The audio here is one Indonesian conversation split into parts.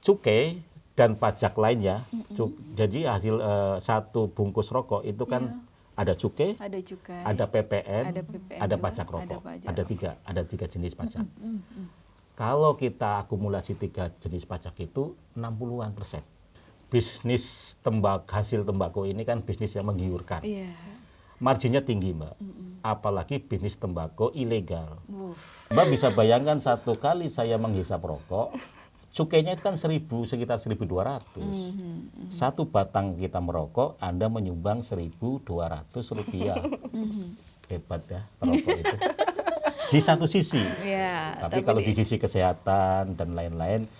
cukai dan pajak lainnya. Jadi hasil satu bungkus rokok itu kan ada cukai, ada PPN, ada pajak rokok. Ada tiga jenis pajak. Kalau kita akumulasi tiga jenis pajak itu 60-an%. Bisnis hasil tembakau ini kan bisnis yang menggiurkan. Marginnya tinggi, Mbak. Apalagi bisnis tembakau ilegal. Mbak bisa bayangkan satu kali saya menghisap rokok, cukainya itu kan sekitar 1.200. Satu batang kita merokok, Anda menyumbang Rp1.200. Hebat ya perokok itu. Di satu sisi. Tapi kalau di sisi kesehatan dan lain-lain,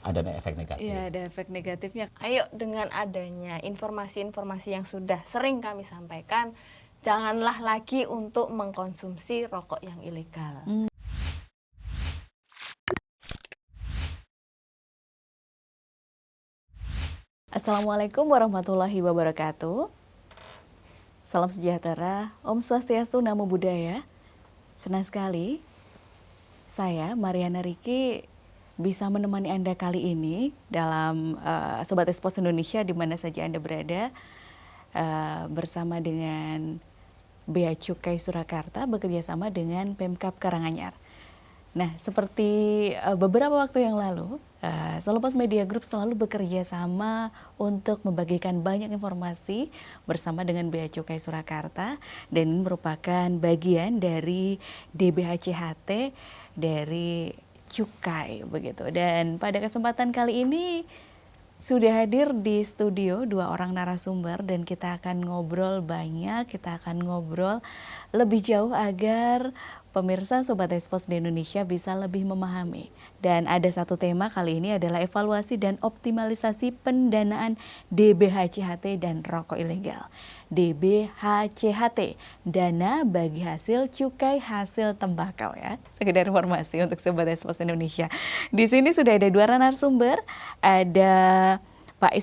ada efek negatif. Iya, ada efek negatifnya. Ayo, dengan adanya informasi-informasi yang sudah sering kami sampaikan, janganlah lagi untuk mengkonsumsi rokok yang ilegal. Assalamualaikum warahmatullahi wabarakatuh. Salam sejahtera, Om Swastiastu, Namo Buddhaya. Senang sekali saya, Mariana Riki, bisa menemani Anda kali ini dalam Sobat Expos Indonesia di mana saja Anda berada, bersama dengan Bea Cukai Surakarta bekerja sama dengan Pemkab Karanganyar. Nah, seperti beberapa waktu yang lalu, Solupas Media Group selalu bekerja sama untuk membagikan banyak informasi bersama dengan Bea Cukai Surakarta, dan ini merupakan bagian dari DBHCHT dari cukai begitu. Dan pada kesempatan kali ini sudah hadir di studio 2 orang narasumber dan kita akan ngobrol banyak, kita akan ngobrol lebih jauh agar pemirsa Sobat Expos di Indonesia bisa lebih memahami. Dan ada satu tema kali ini adalah evaluasi dan optimalisasi pendanaan DBHCHT dan rokok ilegal. DBHCHT, dana bagi hasil cukai hasil tembakau ya. Sekedar informasi untuk Sobat Expos Indonesia. Di sini sudah ada 2 narasumber, ada Pak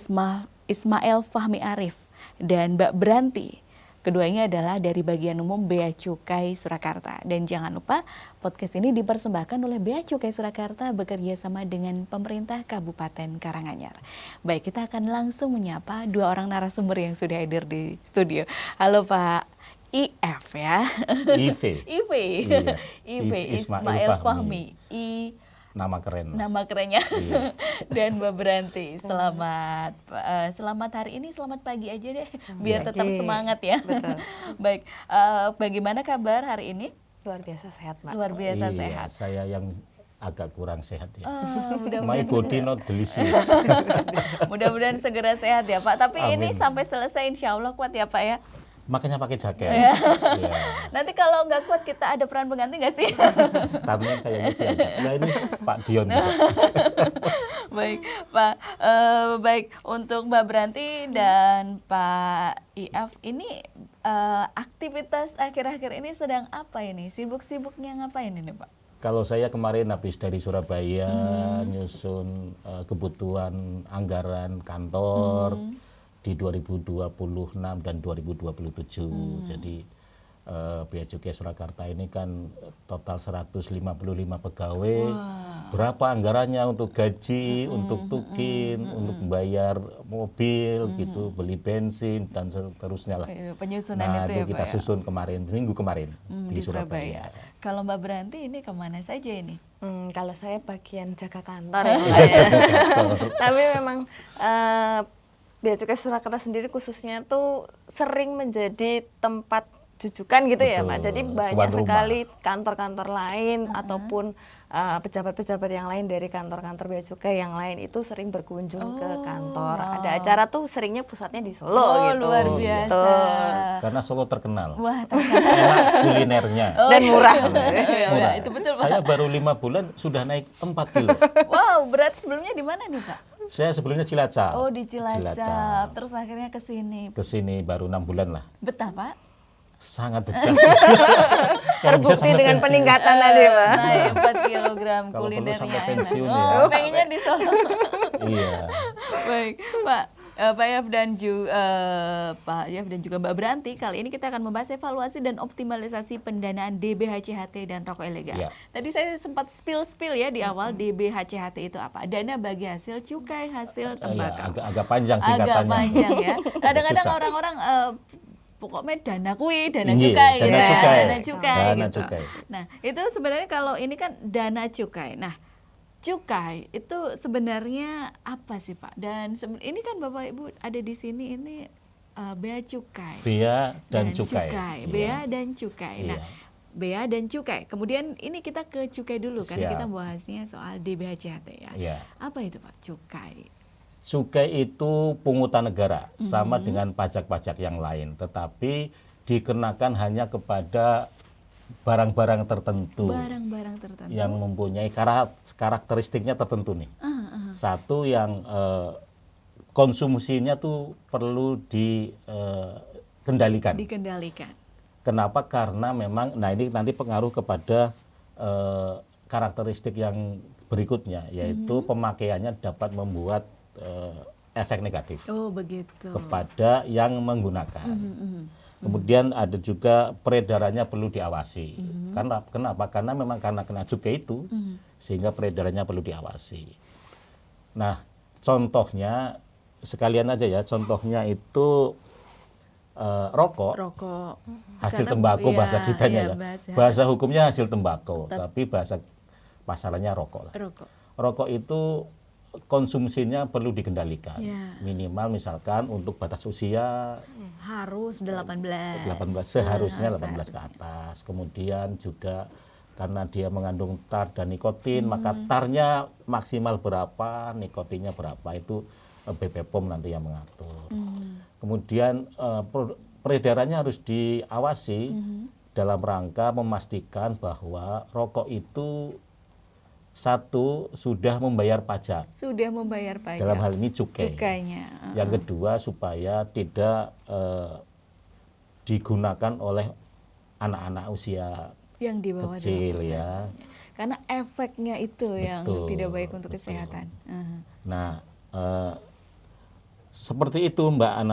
Ismail Fahmi Arif dan Mbak Branti. Keduanya adalah dari bagian umum Bea Cukai Surakarta. Dan jangan lupa podcast ini dipersembahkan oleh Bea Cukai Surakarta bekerja sama dengan pemerintah Kabupaten Karanganyar. Baik, kita akan langsung menyapa 2 orang narasumber yang sudah hadir di studio. Halo Pak IF ya. Ive Ismail Fahmi. Nama kerennya. Dan Mbak Branti, selamat hari ini, selamat pagi aja deh, biar tetap semangat ya. Betul. Baik, bagaimana kabar hari ini? Luar biasa sehat, Mbak. Luar biasa sehat. Saya yang agak kurang sehat ya. My body not delicious. Mudah-mudahan segera sehat ya Pak. Tapi Amin. Ini sampai selesai insya Allah kuat ya Pak ya. Makanya pakai jaket. Nanti kalau nggak kuat kita ada peran pengganti nggak sih? Stamina kayaknya sih ada. Nah ini Pak Dion. Baik Pak, baik untuk Mbak Branti dan Pak IF ini aktivitas akhir-akhir ini sedang apa ini? Sibuk-sibuknya ngapain ini Pak? Kalau saya kemarin habis dari Surabaya nyusun kebutuhan anggaran kantor di 2026 dan 2027. Jadi Bea Cukai Surakarta ini kan total 155 pegawai. Berapa anggarannya untuk gaji, untuk tukin, untuk bayar mobil gitu, beli bensin dan seterusnya lah. Penyusunan nah, itu ya kita Pak susun kemarin, minggu kemarin di Surabaya. Kalau Mbak Branti ini kemana saja ini? Kalau saya bagian jaga kantor ya. Tapi memang Bea Cukai Surakarta sendiri khususnya tuh sering menjadi tempat jujukan gitu. Betul. Ya Pak. Jadi banyak sekali kantor-kantor lain ataupun pejabat-pejabat yang lain dari kantor-kantor Bea Cukai yang lain itu sering berkunjung ke kantor. Ada acara tuh seringnya pusatnya di Solo gitu. Luar biasa. Betul. Karena Solo terkenal. Wah, terkenal. Enak kulinernya. Dan murah. Murah. Itu betul Pak. Saya baru 5 bulan sudah naik 4 kilo. Wow, berat sebelumnya di mana nih Pak? Saya sebelumnya Cilacap. Oh, di Cilacap. Terus akhirnya ke sini. Ke sini baru 6 bulan lah. Betah, Pak? Sangat betah. Terbukti dengan peningkatan tadi, Pak. Naik 4 kilogram, kulinernya sampai enak. pensiun Oh, ya. pengennya di Solo. Iya. Baik, Pak. Pak Yaf dan juga Mbak Branti, kali ini kita akan membahas evaluasi dan optimalisasi pendanaan DBHCHT dan rokok ilegal. Tadi saya sempat spill ya di awal, DBHCHT itu apa? Dana bagi hasil cukai hasil tembakau. Agak panjang singkatannya. Agak panjang ya. Kadang-kadang orang-orang pokoknya dana cukai gitu. Dana cukai. Nah, itu sebenarnya kalau ini kan dana cukai. Nah, cukai itu sebenarnya apa sih Pak? Dan ini kan Bapak Ibu ada di sini ini bea cukai. Bea dan cukai. Bea dan cukai. Nah, bea dan cukai. Kemudian ini kita ke cukai dulu karena kita bahasnya soal DBHCHT ya. Apa itu Pak cukai? Cukai itu pungutan negara sama dengan pajak-pajak yang lain, tetapi dikenakan hanya kepada barang-barang tertentu, yang mempunyai karakteristiknya tertentu nih. Satu yang konsumsinya tuh perlu dikendalikan. Kenapa? Karena memang, nah ini nanti pengaruh kepada karakteristik yang berikutnya, yaitu pemakaiannya dapat membuat efek negatif kepada yang menggunakan. Kemudian ada juga peredarannya perlu diawasi. Kenapa? Karena memang karena kena cukai itu, sehingga peredarannya perlu diawasi. Nah, contohnya sekalian aja ya. Contohnya itu rokok, hasil tembakau bahasa kitanya ya. Bahasa hukumnya hasil tembakau, tapi bahasa pasarannya rokok lah. Rokok itu konsumsinya perlu dikendalikan. Minimal misalkan untuk batas usia harus 18 seharusnya 18 ke atas. Kemudian juga karena dia mengandung tar dan nikotin, maka tarnya maksimal berapa, nikotinnya berapa, itu BPOM nanti yang mengatur. Kemudian peredarannya harus diawasi dalam rangka memastikan bahwa rokok itu satu, sudah membayar pajak. Dalam hal ini cukainya. Yang kedua, supaya tidak digunakan oleh anak-anak usia yang di bawah kecil ya. Karena efeknya itu yang tidak baik untuk kesehatan. Nah, seperti itu Mbak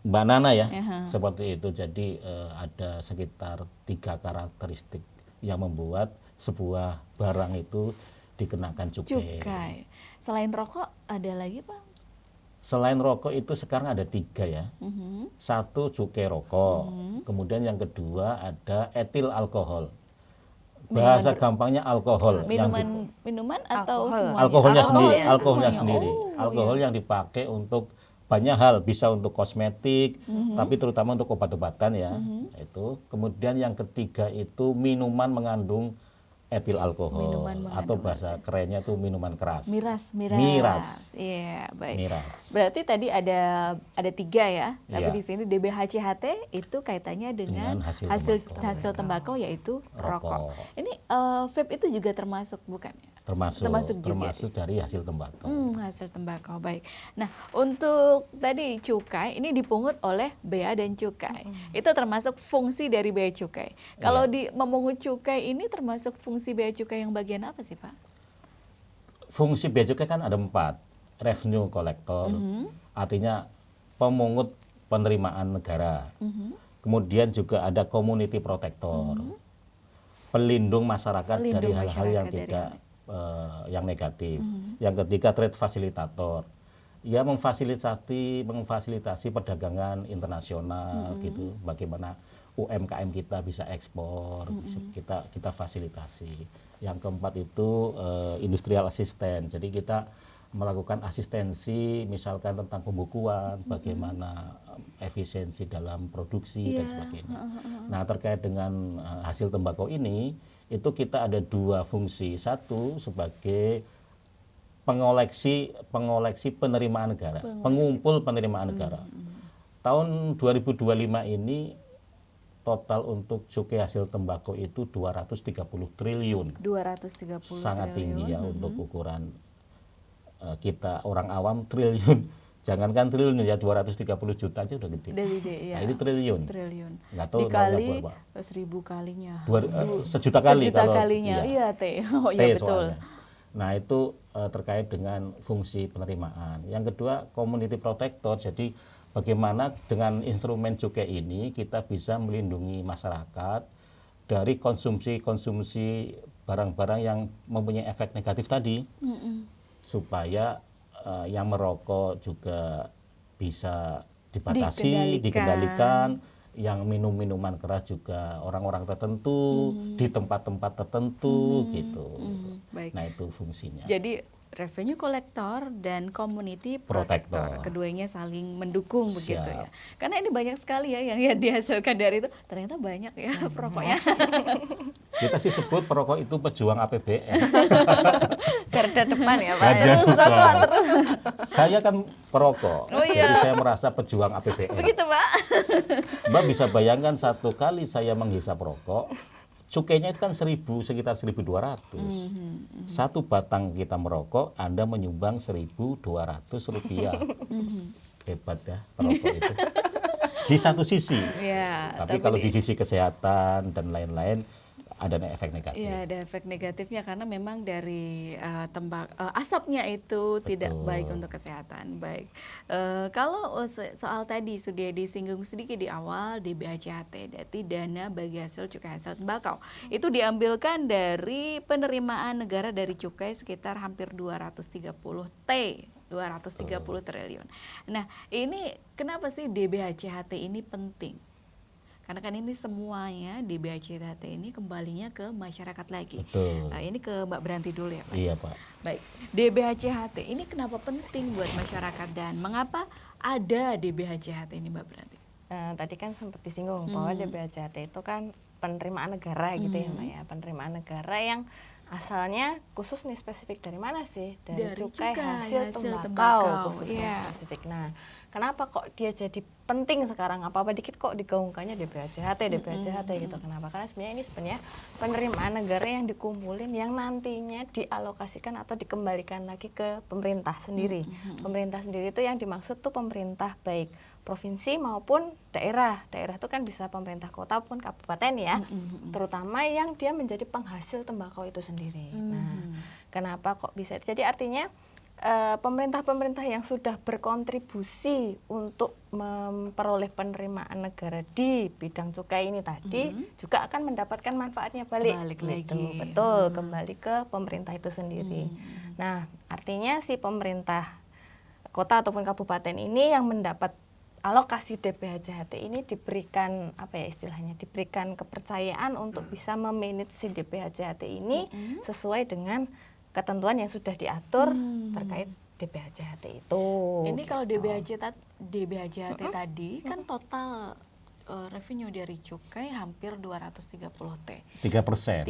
Nana ya. Seperti itu. Jadi ada sekitar 3 karakteristik yang membuat sebuah barang itu dikenakan cukai. Selain rokok ada lagi Pak? Selain rokok itu sekarang ada 3 ya. Satu cukai rokok. Kemudian yang kedua ada etil alkohol. Bahasa gampangnya alkohol. Minuman atau semuanya? Alkoholnya sendiri. Alkohol yang dipakai untuk banyak hal, bisa untuk kosmetik, tapi terutama untuk obat-obatan ya. Itu. Kemudian yang ketiga itu minuman mengandung etil alkohol atau bahasa kerennya itu minuman keras. Miras. Iya, baik. Miras. Berarti tadi ada 3 ya. Tapi di sini DBHCHT itu kaitannya dengan hasil tembakau yaitu rokok. Ini vape itu juga termasuk bukan ya? Termasuk dari hasil tembakau. Hasil tembakau, baik. Nah, untuk tadi cukai ini dipungut oleh bea dan cukai. Itu termasuk fungsi dari bea cukai. Kalau di memungut cukai ini termasuk fungsi bea cukai yang bagian apa sih Pak? Fungsi bea cukai kan ada 4. Revenue collector, artinya pemungut penerimaan negara. Kemudian juga ada community protector, pelindung masyarakat dari hal-hal yang tidak yang negatif. Yang ketiga trade facilitator, ya memfasilitasi perdagangan internasional gitu, bagaimana UMKM kita bisa ekspor, kita fasilitasi. Yang keempat itu industrial assistant, jadi kita melakukan asistensi misalkan tentang pembukuan, bagaimana efisiensi dalam produksi dan sebagainya. Nah, terkait dengan hasil tembakau ini, itu kita ada 2 fungsi. Satu sebagai pengoleksi penerimaan negara, pengumpul penerimaan negara. Tahun 2025 ini total untuk cukai hasil tembakau itu 230 triliun. 230 sangat triliun. Tinggi ya untuk ukuran kita orang awam. Triliun. Jangankan triliun ya, 230 juta aja udah gede. Iya. Nah, itu triliun. Nggak tahu dikali 1000 kalinya. Sejuta kali sejuta kalinya. Iya, T. Oh iya betul. Soalnya. Nah, itu terkait dengan fungsi penerimaan. Yang kedua, community protector. Jadi bagaimana dengan instrumen cukai ini kita bisa melindungi masyarakat dari konsumsi barang-barang yang mempunyai efek negatif tadi, supaya yang merokok juga bisa dibatasi, dikendalikan, yang minum minuman keras juga orang-orang tertentu di tempat-tempat tertentu gitu. Baik. Nah itu fungsinya. Jadi revenue collector dan community protector, keduanya saling mendukung begitu ya. Karena ini banyak sekali ya yang dihasilkan dari itu, ternyata banyak ya perokoknya. Kita sih sebut perokok itu pejuang APBN. Garda depan ya Pak. Garda depan. Saya kan perokok, jadi saya merasa pejuang APBN. Begitu Pak. Mbak bisa bayangkan satu kali saya menghisap rokok, cukainya itu kan sekitar 1.200. Satu batang kita merokok, Anda menyumbang 1.200 rupiah. Hebat ya perokok itu. Di satu sisi. Tapi kalau di sisi kesehatan dan lain-lain, ada efek negatif. Iya, ada efek negatifnya karena memang dari asapnya itu tidak baik untuk kesehatan. Baik, kalau soal tadi sudah disinggung sedikit di awal, DBHCHT, berarti dana bagi hasil cukai hasil tembakau, itu diambilkan dari penerimaan negara dari cukai sekitar hampir 230 triliun. Nah, ini kenapa sih DBHCHT ini penting? Karena kan ini semuanya DBHCHT ini kembalinya ke masyarakat lagi. Ini ke Mbak Branti dulu ya Pak. Iya Pak. Baik, DBHCHT ini kenapa penting buat masyarakat dan mengapa ada DBHCHT ini Mbak Branti? Tadi kan sempat disinggung bahwa DBHCHT itu kan penerimaan negara gitu ya Mbak ya. Penerimaan negara yang asalnya khusus nih spesifik dari mana sih? Dari cukai hasil tembakau khususnya spesifik. Nah, kenapa kok dia jadi penting sekarang? Apa-apa dikit kok digaungkannya DBHCHT gitu. Kenapa? Karena sebenarnya ini penerimaan negara yang dikumpulin yang nantinya dialokasikan atau dikembalikan lagi ke pemerintah sendiri. Pemerintah sendiri itu yang dimaksud tuh pemerintah baik provinsi maupun daerah. Daerah itu kan bisa pemerintah kota maupun kabupaten ya. Terutama yang dia menjadi penghasil tembakau itu sendiri. Nah, kenapa kok bisa? Jadi artinya pemerintah-pemerintah yang sudah berkontribusi untuk memperoleh penerimaan negara di bidang cukai ini tadi juga akan mendapatkan manfaatnya balik gitu. Lagi. Betul, kembali ke pemerintah itu sendiri. Nah, artinya si pemerintah kota ataupun kabupaten ini yang mendapat alokasi DBHCHT ini diberikan apa ya istilahnya, diberikan kepercayaan untuk bisa memanage si DBHCHT ini sesuai dengan ketentuan yang sudah diatur terkait DBHCHT itu. Ini kalau DBHCHT tadi kan total revenue dari cukai hampir 230 T. 3%. 3%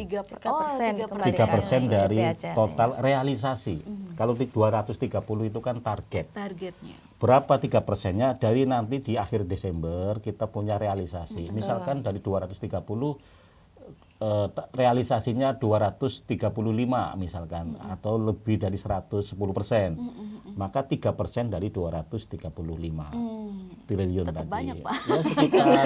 dari total realisasi. Kalau 230 itu kan targetnya. Berapa 3%-nya? Dari nanti di akhir Desember kita punya realisasi. Misalkan dari 230 realisasinya 235 misalkan, atau lebih dari 110%, maka 3% dari 235 triliun tetap tadi. Banyak, Pak. Ya sekitar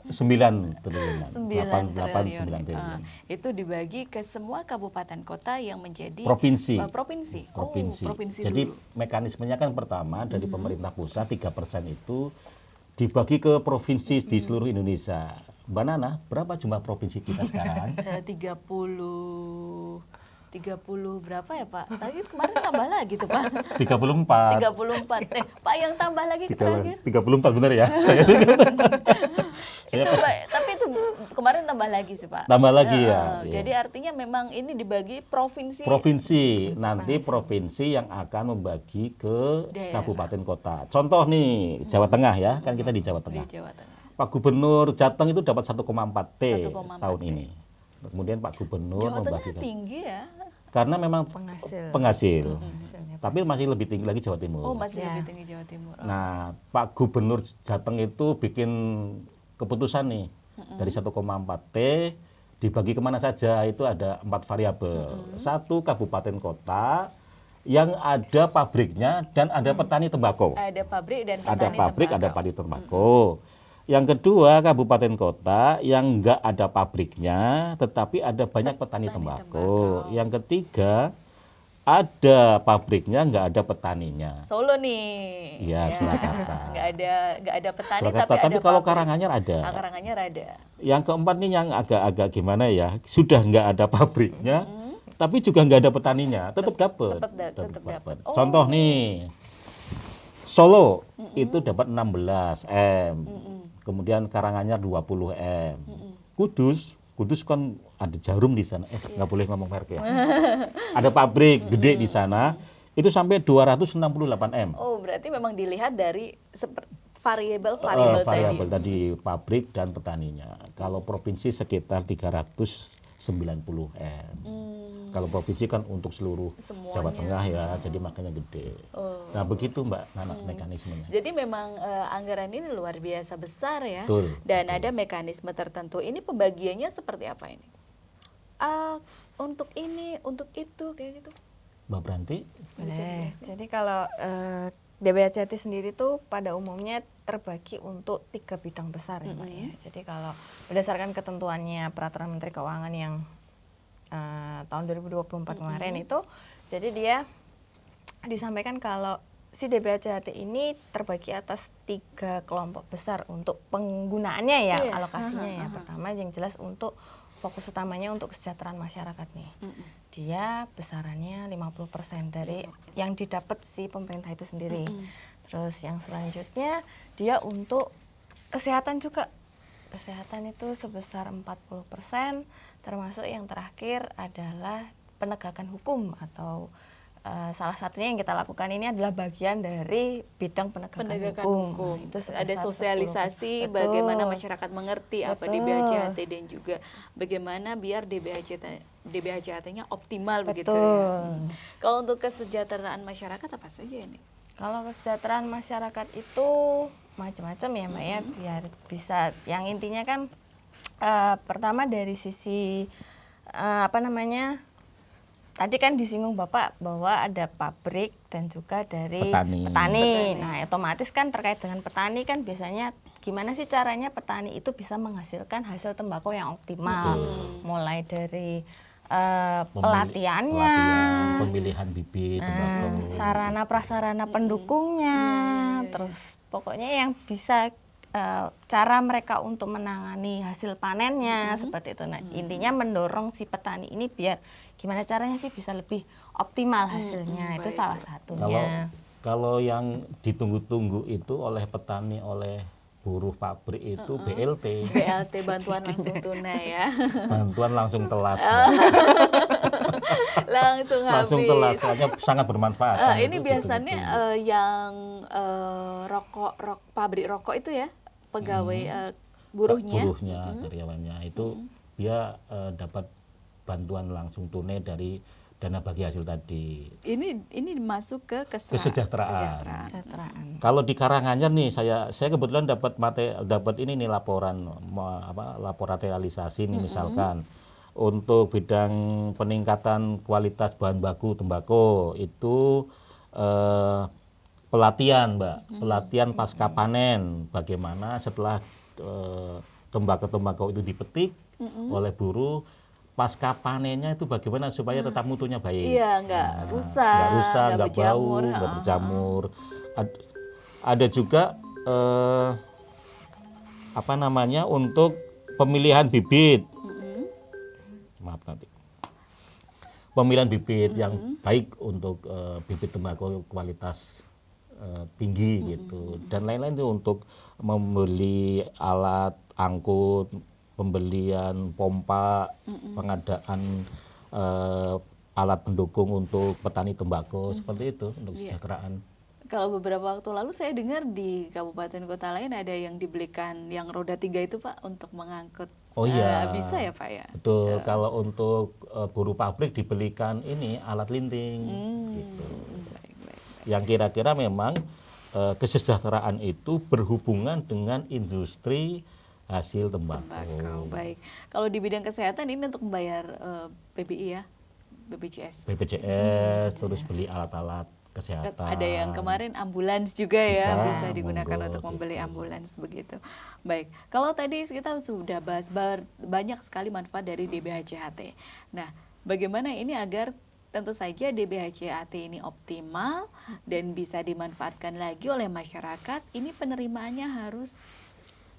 9 triliun. 8-9 triliun. Itu dibagi ke semua kabupaten kota yang menjadi provinsi. Provinsi. Jadi mekanismenya kan pertama dari pemerintah pusat 3% itu dibagi ke provinsi di seluruh Indonesia. Mbak Nana, berapa jumlah provinsi kita sekarang? 30 berapa ya Pak? Tadi kemarin tambah lagi tuh Pak. 34. Pak yang tambah lagi terakhir. 34 benar ya? Saya juga. Tapi itu kemarin tambah lagi sih Pak. Tambah lagi ya. Jadi artinya memang ini dibagi provinsi. Nanti provinsi yang akan membagi ke kabupaten kota. Contoh nih Jawa Tengah ya, kan kita di Jawa Tengah. Pak Gubernur Jateng itu dapat 1,4 T tahun ini. Kemudian Pak Gubernur membagikan. Tinggi ya. Karena memang penghasil. Tapi masih lebih tinggi lagi Jawa Timur. Masih lebih tinggi Jawa Timur. Nah, Pak Gubernur Jateng itu bikin keputusan nih. Dari 1,4 T dibagi kemana saja, itu ada 4 variabel. Satu, kabupaten kota yang ada pabriknya dan ada petani tembakau. Ada pabrik dan petani ada pabrik, tembakau. Ada petani tembakau. Yang kedua, kabupaten kota yang enggak ada pabriknya, tetapi ada banyak petani tembakau. Yang ketiga, Ada pabriknya, nggak ada petaninya. Solo nih. Iya, Surakarta. Nggak ada petani, Surakarta, tapi tapi ada kalau pabrik. Karanganyar ada. Karanganyar ada. Yang keempat nih yang agak-agak gimana ya, sudah nggak ada pabriknya, tapi juga nggak ada petaninya, tetap dapat. Tetap dapat. Oh. Contoh nih, Solo itu dapat 16 M, kemudian Karanganyar 20 M. Kudus kan ada Jarum di sana, nggak boleh ngomong merek ya. Ada pabrik gede di sana, itu sampai 268 M. Oh, berarti memang dilihat dari variabel tadi pabrik dan petaninya. Kalau provinsi sekitar 390 M. Kalau provinsi kan untuk seluruh semuanya, Jawa Tengah ya, jadi makanya gede. Nah begitu Mbak Nana mekanismenya. Jadi memang anggaran ini luar biasa besar ya. Betul, dan ada mekanisme tertentu. Ini pembagiannya seperti apa ini? Untuk ini, untuk itu, kayak gitu. Mbak Branti? Boleh. Jadi kalau DBHJT sendiri tuh pada umumnya terbagi untuk 3 bidang besar ya Mbak ya. Jadi kalau berdasarkan ketentuannya Peraturan Menteri Keuangan yang tahun 2024 kemarin itu, jadi dia disampaikan kalau si DBHJT ini terbagi atas 3 kelompok besar untuk penggunaannya ya, alokasinya ya. Pertama yang jelas untuk fokus utamanya untuk kesejahteraan masyarakat nih. Dia besarannya 50% dari yang didapat si pemerintah itu sendiri. Terus yang selanjutnya dia untuk kesehatan juga. Kesehatan itu sebesar 40%, termasuk yang terakhir adalah penegakan hukum atau salah satunya yang kita lakukan ini adalah bagian dari bidang penegakan hukum. Nah, itu ada sosialisasi bagaimana masyarakat mengerti apa DBHJT dan juga bagaimana biar DBHJT-nya optimal begitu ya. Kalau untuk kesejahteraan masyarakat apa saja ini? Kalau kesejahteraan masyarakat itu macam-macam ya Mbak ya, biar bisa yang intinya kan pertama dari sisi tadi kan disinggung Bapak bahwa ada pabrik dan juga dari petani. Nah, otomatis kan terkait dengan petani kan biasanya gimana sih caranya petani itu bisa menghasilkan hasil tembakau yang optimal. Mulai dari pelatihannya, pemilihan bibit tembakau, sarana prasarana pendukungnya, terus pokoknya yang bisa cara mereka untuk menangani hasil panennya seperti itu. Nah, intinya mendorong si petani ini biar gimana caranya sih bisa lebih optimal hasilnya. Itu salah satunya. Kalau yang ditunggu-tunggu itu oleh petani, oleh buruh pabrik itu BLT. BLT, bantuan langsung tunai ya. Bantuan langsung telas. langsung telas, hanya sangat bermanfaat. Ini biasanya yang pabrik rokok itu ya, pegawai buruhnya, karyawannya itu dia dapat bantuan langsung tunai dari dana bagi hasil tadi. Ini masuk ke kesejahteraan. Kalau di Karanganyar nih saya kebetulan dapat ini nih laporan realisasi nih misalkan untuk bidang peningkatan kualitas bahan baku tembakau itu pelatihan Mbak, pelatihan pasca panen bagaimana setelah tembakau itu dipetik oleh buruh, pasca panennya itu bagaimana supaya tetap mutunya baik. Iya, nggak rusak, nggak bau, nggak berjamur. Ada juga untuk pemilihan bibit. Maaf nanti. Pemilihan bibit yang baik untuk bibit tembakau kualitas tinggi gitu. Dan lain-lain itu untuk membeli alat angkut, pembelian pompa, pengadaan alat pendukung untuk petani tembakau, seperti itu untuk kesejahteraan. Kalau beberapa waktu lalu saya dengar di kabupaten kota lain ada yang dibelikan yang roda 3 itu Pak untuk mengangkut. Oh iya. Bisa ya Pak ya? Betul, kalau untuk buruh pabrik dibelikan ini alat linting. Gitu. Baik. Yang kira-kira memang kesejahteraan itu berhubungan dengan industri hasil tembakau. Baik. Kalau di bidang kesehatan ini untuk membayar PBI ya, BPJS. Terus beli alat-alat kesehatan. Ada yang kemarin ambulans juga bisa digunakan untuk membeli ambulans begitu. Baik. Kalau tadi kita sudah bahas banyak sekali manfaat dari DBHJT. Nah, bagaimana ini agar tentu saja DBHC-AT ini optimal dan bisa dimanfaatkan lagi oleh masyarakat, ini penerimaannya harus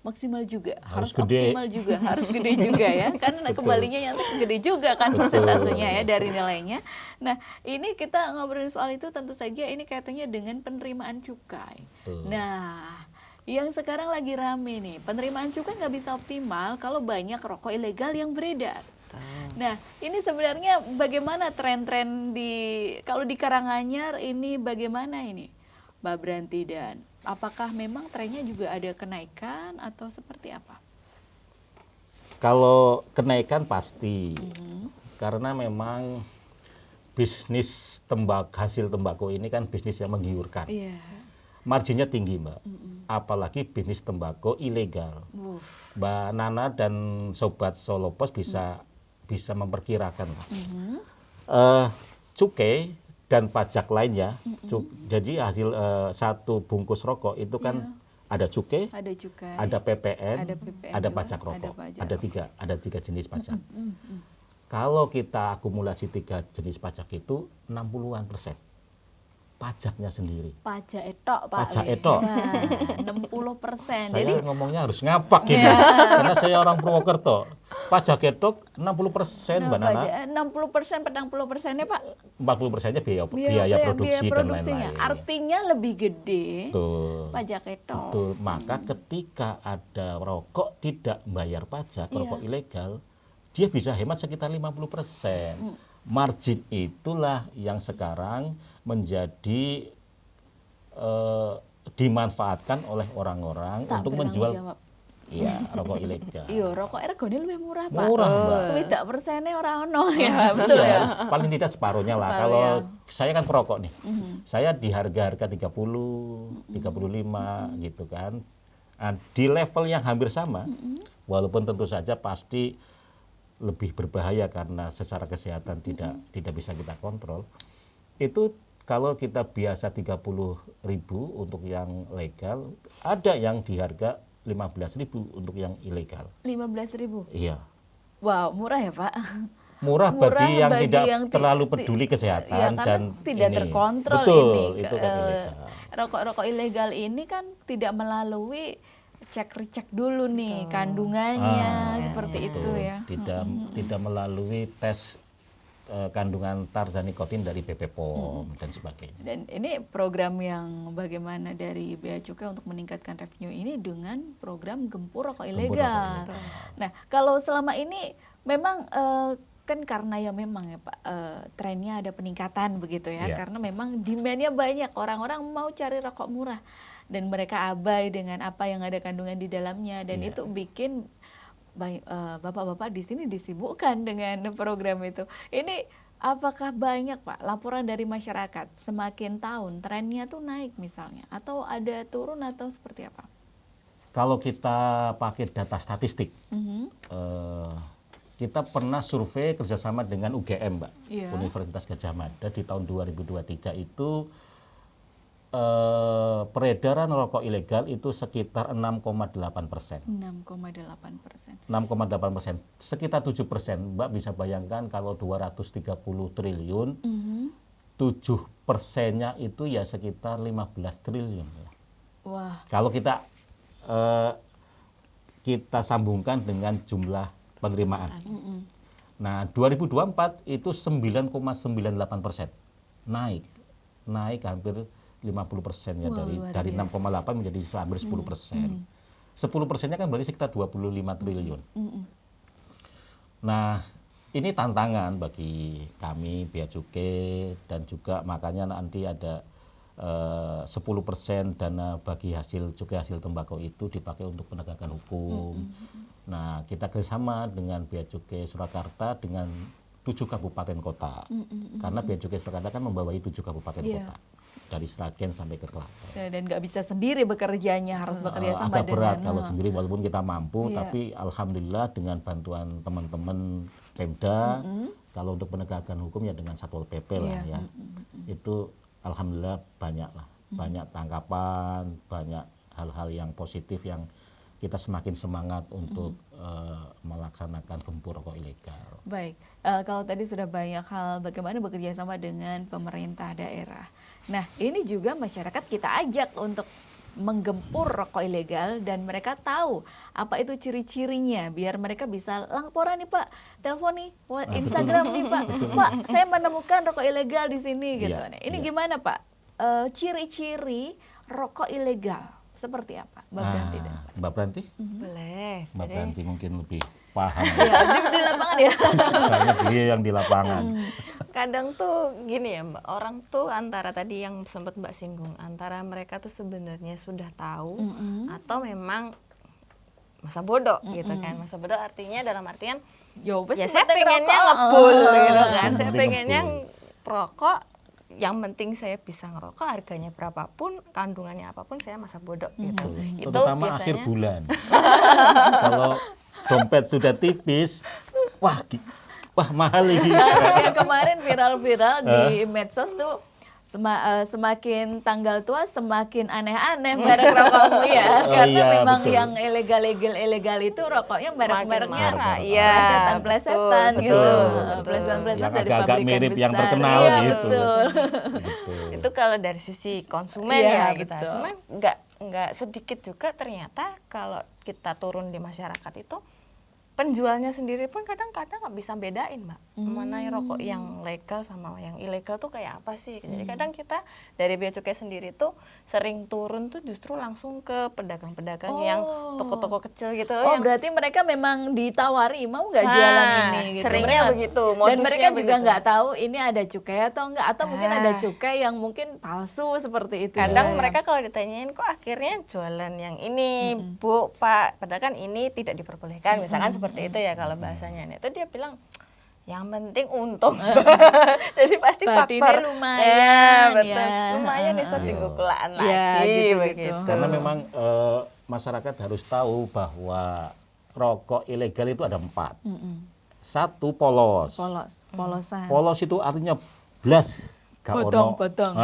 maksimal juga, harus gede. optimal juga, harus gede juga ya, karena kembalinya yang gede juga kan persentasenya ya dari nilainya. Nah, ini kita ngobrolin soal itu tentu saja ini kaitannya dengan penerimaan cukai. Nah, yang sekarang lagi rame nih, penerimaan cukai nggak bisa optimal kalau banyak rokok ilegal yang beredar. Nah, ini sebenarnya bagaimana tren-tren kalau di Karanganyar ini bagaimana ini, Mbak Branti, dan apakah memang trennya juga ada kenaikan atau seperti apa? Kalau kenaikan pasti, karena memang bisnis hasil tembakau ini kan bisnis yang menggiurkan. Marginnya tinggi, Mbak. Apalagi bisnis tembakau ilegal. Mbak Nana dan Sobat Solo Pos bisa memperkirakan, Pak. Cukai dan pajak lainnya, jadi hasil satu bungkus rokok itu kan ada cukai, ada PPN, ada pajak rokok, ada tiga jenis pajak. Kalau kita akumulasi 3 jenis pajak itu 60-an% pajaknya sendiri. Pajak etok, Pak. Pajak etok. 60%. Saya jadi ngomongnya harus ngapak gitu, karena saya orang Purwokerto. Pajak etok 60%, Mbak Nana. 60%, 40%-nya Pak? 40%-nya biaya produksi dan lain-lain. Artinya lebih gede. Betul. Pajak etok. Betul. Maka ketika ada rokok tidak membayar pajak, rokok ilegal, dia bisa hemat sekitar 50%. Margin itulah yang sekarang menjadi dimanfaatkan oleh orang-orang untuk menjual rokok ilegal. Iya, rokok regane luwih murah, Pak. Murah, Mbak. 60%-nya ora ono ya, betul ya. Paling tidak separuhnya lah. Kalau saya kan perokok nih. Saya di harga 30, 35 gitu kan. Nah, di level yang hampir sama, walaupun tentu saja pasti lebih berbahaya karena secara kesehatan tidak bisa kita kontrol. Itu kalau kita biasa 30.000 untuk yang legal, ada yang di harga 15.000 untuk yang ilegal. 15.000? Iya. Wow, murah ya, Pak? Murah bagi yang tidak terlalu peduli kesehatan dan tidak ini. terkontrol. Betul, ini. Itu kan ilegal. Rokok-rokok ilegal ini kan tidak melalui cek-recek dulu nih kandungannya seperti itu ya. Tidak melalui tes kandungan tar dan nikotin dari BP POM dan sebagainya. Dan ini program yang bagaimana dari Bea Cukai untuk meningkatkan revenue ini dengan program Gempur Rokok Ilegal. Nah, kalau selama ini memang kan karena ya memang ya Pak, trennya ada peningkatan begitu ya, karena memang demand-nya banyak, orang-orang mau cari rokok murah dan mereka abai dengan apa yang ada kandungan di dalamnya, dan itu bikin bapak-bapak di sini disibukkan dengan program itu. Ini apakah banyak Pak laporan dari masyarakat semakin tahun trennya tuh naik misalnya, atau ada turun atau seperti apa? Kalau kita pakai data statistik, kita pernah survei kerjasama dengan UGM, Mbak, Universitas Gadjah Mada di tahun 2023 itu peredaran rokok ilegal itu sekitar 6,8%. 6,8%. 6,8%, sekitar 7%. Mbak bisa bayangkan kalau 230 triliun, 7%-nya itu ya sekitar 15 triliun. Wah. Kalau kita sambungkan dengan jumlah penerimaan. Nah, 2024 itu 9,98%. Naik hampir 50%-nya. Dari 6,8 menjadi hampir 10%. 10%-nya kan berarti sekitar 25 triliun. Nah, ini tantangan bagi kami Bea Cukai, dan juga makanya nanti ada 10% dana bagi hasil cukai hasil tembakau itu dipakai untuk penegakan hukum. Nah, kita kerjasama dengan Bea Cukai Surakarta dengan 7 kabupaten kota. Karena Bea Cukai Surakarta kan membawahi 7 kabupaten kota. Dari Sragen sampai ke Klaten. Dan nggak bisa sendiri bekerjanya, harus bekerja sama agak berat dengan, kalau sendiri, walaupun kita mampu, tapi alhamdulillah dengan bantuan teman-teman Pemda, kalau untuk penegakan hukum ya dengan Satpol PP lah ya. Itu alhamdulillah banyak lah, banyak tangkapan, banyak hal-hal yang positif yang kita semakin semangat untuk melaksanakan gempur rokok ilegal. Baik, kalau tadi sudah banyak hal bagaimana bekerja sama dengan pemerintah daerah. Nah, ini juga masyarakat kita ajak untuk menggempur rokok ilegal dan mereka tahu apa itu ciri-cirinya biar mereka bisa laporan nih Pak, telepon nih, Instagram nih Pak, Pak saya menemukan rokok ilegal di sini gitu. Nah, ini gimana Pak? Ciri-ciri rokok ilegal seperti apa, Mbak Branti? Mbak Branti? Boleh. Mbak Branti mungkin lebih paham. Di lapangan ya. Soalnya dia yang di lapangan. Kadang tuh gini ya Mbak, orang tuh antara tadi yang sempat Mbak singgung, antara mereka tuh sebenarnya sudah tahu atau memang masa bodoh gitu kan. Masa bodoh artinya dalam artian ya saya pengennya ngebul gitu kan. Saya pengennya perokok, yang penting saya bisa ngerokok, harganya berapapun, kandungannya apapun, saya masa bodoh gitu. Itu terutama biasanya akhir bulan. Kalau dompet sudah tipis, wah mahal ini. Yang kemarin viral-viral di medsos tuh semakin tanggal tua semakin aneh-aneh merek rokokmu ya. Karena memang betul. Yang ilegal itu rokoknya merek-mereknya plesetan-plesetan gitu. Plesetan-plesetan dari agak pabrikan mirip besar. yang terkenal iya, gitu. Betul. Gitu. Itu kalau dari sisi konsumen ya kita. Cuman nggak sedikit juga ternyata kalau kita turun di masyarakat itu penjualnya sendiri pun kadang-kadang nggak bisa bedain Mbak, mana rokok yang legal sama yang ilegal tuh kayak apa sih. Jadi kadang kita dari Bea Cukai sendiri tuh sering turun tuh justru langsung ke pedagang-pedagang yang toko-toko kecil gitu. Berarti mereka memang ditawari mau nggak jualan ini gitu. Seringnya begitu. Dan mereka juga nggak tabu ini ada cukai atau enggak, atau mungkin ada cukai yang mungkin palsu seperti itu. Kadang mereka kalau ditanyain kok akhirnya jualan yang ini Bu, Pak, padahal kan ini tidak diperbolehkan misalkan seperti itu ya kalau bahasanya. Itu dia bilang yang penting untung. Jadi pasti faktor lumayan betul. Lumayan bisa tinggal kelaan lagi begitu. Karena memang masyarakat harus tahu bahwa rokok ilegal itu ada 4. Satu polos. Polosan. Polos itu artinya blas potong-potong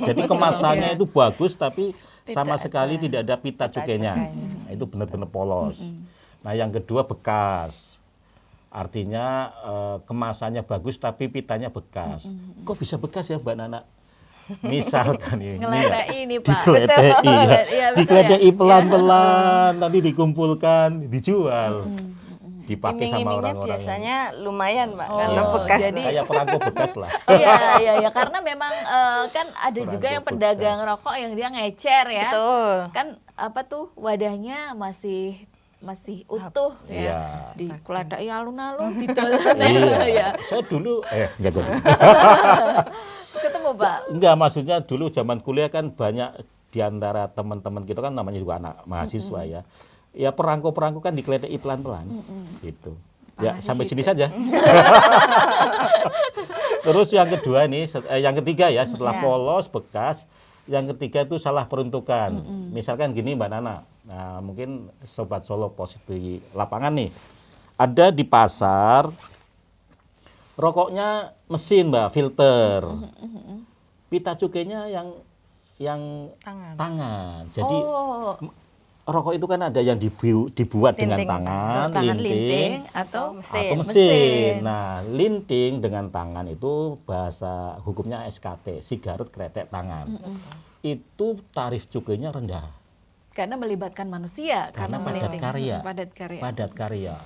jadi kemasannya itu bagus tapi sama sekali tidak ada pita cukainya. Itu benar-benar polos. Nah, yang kedua bekas. Artinya kemasannya bagus tapi pitanya bekas. Kok bisa bekas ya Mbak Nana? Misalkan ini ini Pak. Digledeki pelan-pelan, nanti dikumpulkan, dijual. Dipakai sama orang-orang biasanya lumayan Mbak, karena bekas. Jadi kayak perangko bekas lah. Iya, karena memang kan ada perangko juga yang pedagang rokok yang dia ngecer ya. Betul. Kan apa tuh wadahnya masih utuh ya, dikeladai alun-alun ditolak. Iya. Saya dulu enggak jadi. Ketemu Pak? Enggak, maksudnya dulu zaman kuliah kan banyak di antara teman-teman kita kan namanya juga anak mahasiswa ya. Ya perangko-perangko kan dikeledai pelan-pelan gitu. Ya sampai sini saja. Terus yang kedua nih, yang ketiga ya setelah polos bekas, yang ketiga itu salah peruntukan. Misalkan gini Mbak Nana, nah mungkin Sobat Solo Pos di lapangan nih, ada di pasar rokoknya mesin Mbak, filter, pita cukainya yang tangan. Jadi rokok itu kan ada yang dibuat dengan tangan, linting atau mesin. Nah, linting dengan tangan itu bahasa hukumnya SKT, sigaret kretek tangan. Itu tarif cukainya rendah. Karena melibatkan manusia, karena padat karya.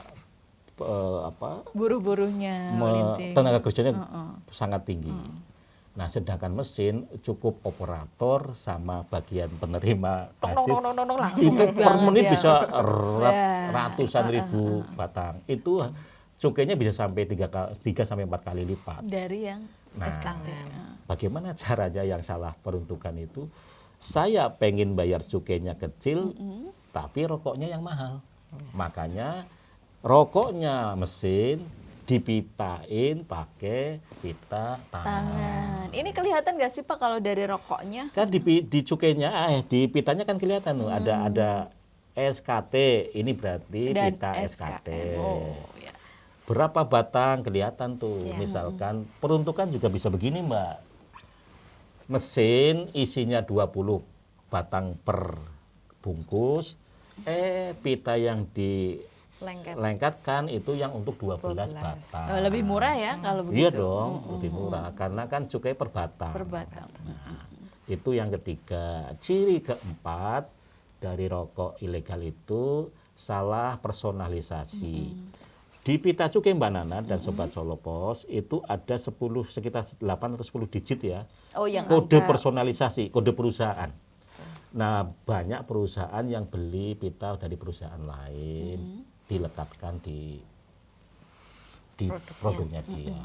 Buruh-buruhnya tenaga kerjanya sangat tinggi. Nah, sedangkan mesin cukup operator sama bagian penerima hasil itu per menit bisa ratusan ribu batang. Itu cukainya bisa sampai 3 sampai 4 kali lipat dari yang SKT. Bagaimana caranya yang salah peruntukan itu? Saya pengen bayar cukainya kecil, tapi rokoknya yang mahal. Makanya rokoknya mesin dipitain pakai pita tangan. Ini kelihatan nggak sih Pak kalau dari rokoknya? Kan di cukainya, di pitanya kan kelihatan tuh ada SKT. Ini berarti pita SKT. Berapa batang kelihatan tuh. Misalkan peruntukan juga bisa begini Mbak. Mesin isinya 20 batang per bungkus. Pita yang dilengketkan itu yang untuk 12 batang. Lebih murah ya kalau begitu? Iya dong, lebih murah karena kan cukai per batang. Nah, itu yang ketiga. Ciri keempat dari rokok ilegal itu salah personalisasi. Di pita cukai Mbak Nana dan Sobat Solo Pos itu ada sekitar 8 atau 10 digit ya. Yang kode personalisasi, kode perusahaan. Nah, banyak perusahaan yang beli pita dari perusahaan lain, dilekatkan di produknya dia.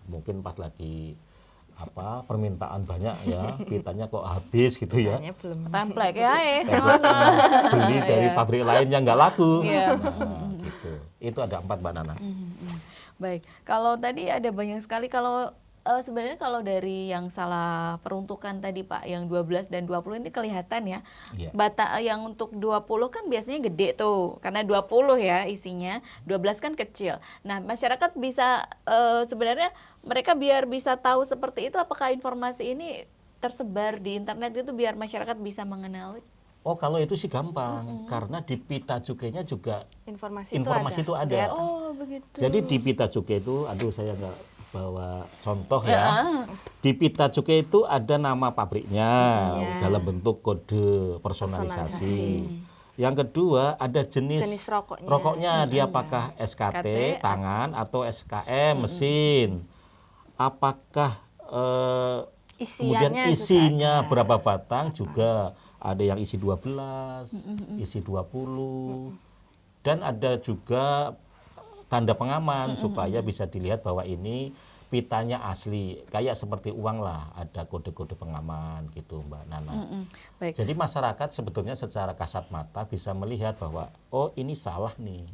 Mungkin pas lagi permintaan banyak ya, pitanya kok habis gitu ya. Template ya, beli dari pabrik lain yang nggak laku. Nah, gitu. Itu ada 4 Mbak Nana. Baik, kalau tadi ada banyak sekali, kalau sebenarnya kalau dari yang salah peruntukan tadi Pak, yang 12 dan 20 ini kelihatan ya. Bata yang untuk 20 kan biasanya gede tuh, karena 20 ya isinya, 12 kan kecil. Nah, masyarakat bisa sebenarnya mereka biar bisa tahu seperti itu, apakah informasi ini tersebar di internet itu biar masyarakat bisa mengenali? Oh, kalau itu sih gampang, karena di pita cukainya juga informasi itu ada. Ya. Oh, begitu. Jadi di pita cukai itu, saya nggak bawa contoh ya. Di pita cukai itu ada nama pabriknya dalam bentuk kode personalisasi. Yang kedua ada jenis rokoknya, dia apakah SKT tangan atau SKM mesin. Apakah kemudian isinya berapa batang juga. Ada yang isi 12, isi 20, dan ada juga tanda pengaman supaya bisa dilihat bahwa ini pitanya asli, kayak seperti uang lah, ada kode-kode pengaman gitu Mbak Nana. Baik. Jadi masyarakat sebetulnya secara kasat mata bisa melihat bahwa oh ini salah nih.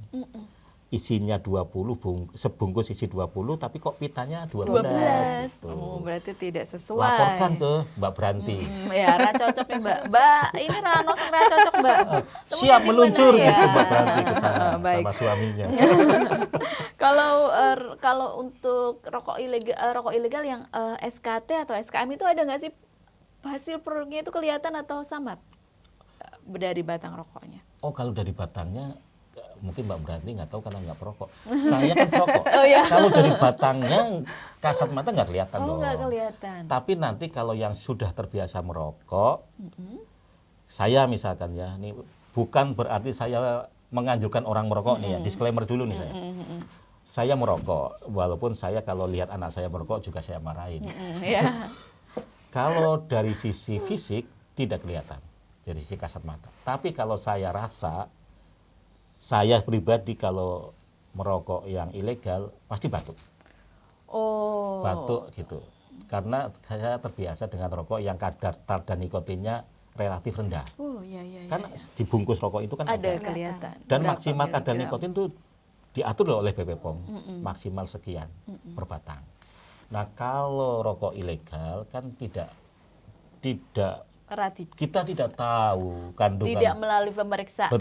Isinya 20, sebungkus isi 20, tapi kok pitanya 12. Gitu. Oh, berarti tidak sesuai. Laporkan ke Mbak Branti. Ya, cocok nih Mbak. Mbak, ini Rano cocok Mbak. Siap meluncur gitu Mbak Branti ke sana sama suaminya. Kalau untuk rokok ilegal yang SKT atau SKM itu ada nggak sih hasil produknya itu kelihatan atau samar dari batang rokoknya? Oh, kalau dari batangnya mungkin Mbak Branti nggak tahu karena nggak perokok. Saya kan perokok. Kalau dari batangnya kasat mata nggak kelihatan dong. Nggak kelihatan. Tapi nanti kalau yang sudah terbiasa merokok, saya misalkan ya, ini bukan berarti saya menganjurkan orang merokok nih ya. Disclaimer dulu nih saya. Saya merokok, walaupun saya kalau lihat anak saya merokok juga saya marahin. Kalau dari sisi fisik tidak kelihatan, dari sisi kasat mata. Tapi kalau saya rasa, saya pribadi kalau merokok yang ilegal pasti batuk. Oh. Batuk gitu. Karena saya terbiasa dengan rokok yang kadar tar dan nikotinnya relatif rendah. Oh, iya. Kan di bungkus rokok itu kan ada kelihatan. Dan maksimal kadar nikotin itu diatur oleh BPOM, maksimal sekian per batang. Nah, kalau rokok ilegal kan tidak kita tidak tahu kandungan, tidak melalui pemeriksaan,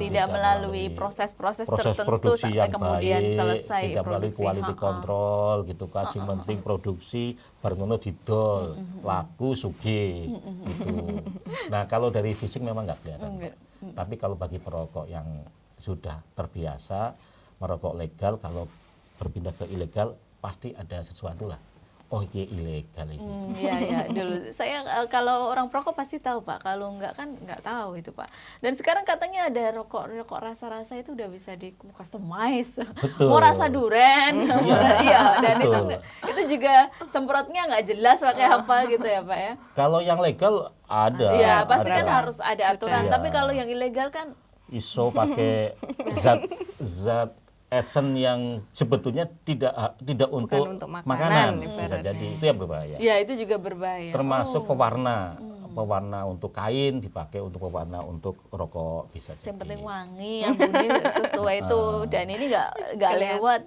tidak melalui proses tertentu sampai kemudian selesai, tidak melalui quality control gitu, kasih penting produksi baru didol laku sugih gitu. Nah, kalau dari fisik memang nggak kelihatan, tapi kalau bagi perokok yang sudah terbiasa merokok legal, kalau berpindah ke ilegal pasti ada sesuatu lah. Oh, ini ilegal ini. Iya, dulu saya kalau orang perokok pasti tahu Pak, kalau enggak kan enggak tahu itu Pak. Dan sekarang katanya ada rokok rasa-rasa itu udah bisa di customize. Betul. Mau rasa durian, dan itu juga semprotnya nggak jelas pakai apa gitu ya Pak ya. Kalau yang legal ada. Iya, pasti kan harus ada aturan. Tapi kalau yang ilegal kan iso pakai zat esen yang sebetulnya tidak untuk makanan bisa jadi, itu yang berbahaya. Ya, itu juga berbahaya. Termasuk pewarna untuk kain dipakai untuk pewarna untuk rokok bisa. Yang penting wangi, yang bunyi sesuai itu, dan ini nggak lewat